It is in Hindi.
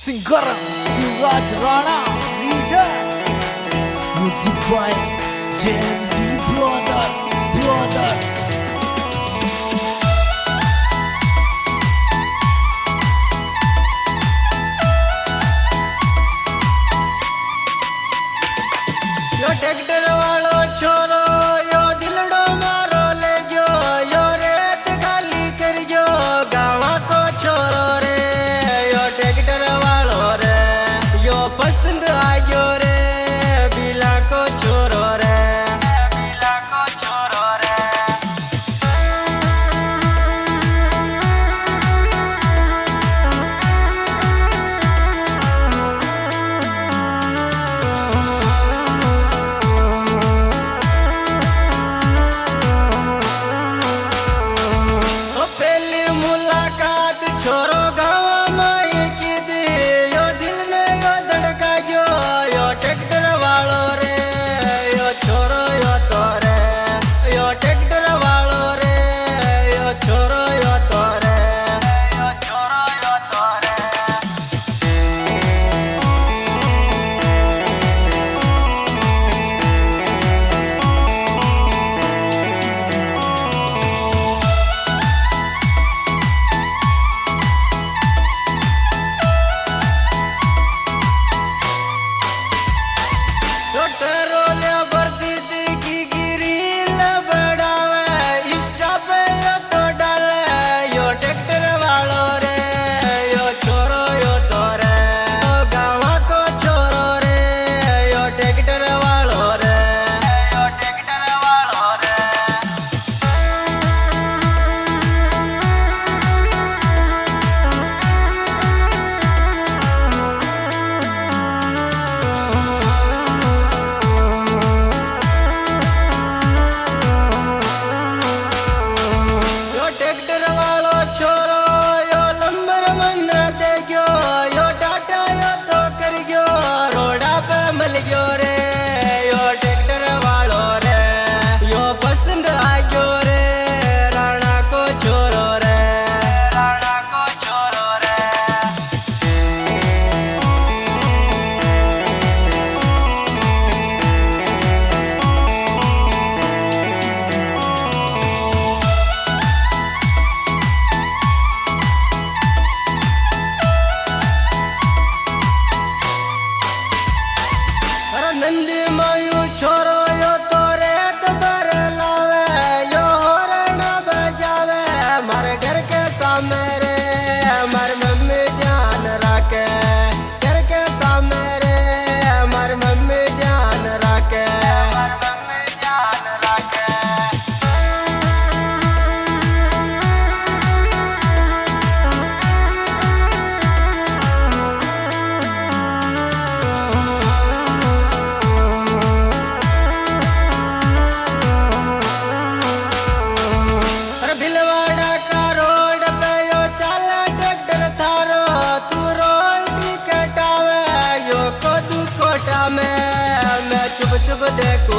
singer Shivraj Rana leader music by JMD brother yo tractor वालो छोरो यो दिलडो मारो ले गयो यो रेत खाली कर गयो गावा को छोरो रे यो ट्रैक्टर वालो रे यो पसंद आ गयो रे बिला को छोरो रे बिला को छोरो रे छोरो गावा माई की दी यो दिल ने यो धड़का गयो यो ट्रैक्टर वालो रे यो छोरो यो तो रे यो ट्रैक्टर वालो रे यो छोरो यो तो रे यो छोरो यो तो रे नंदी मायू छोरो यो तो रेत भर लावे यो हरण बजावे मारे घर के सामने रे मार मम्मी ध्यान रखे घर के सामने रे मार मम्मी ध्यान रखे मार मम्मी ध्यान रखे मैं चुप चुप देखो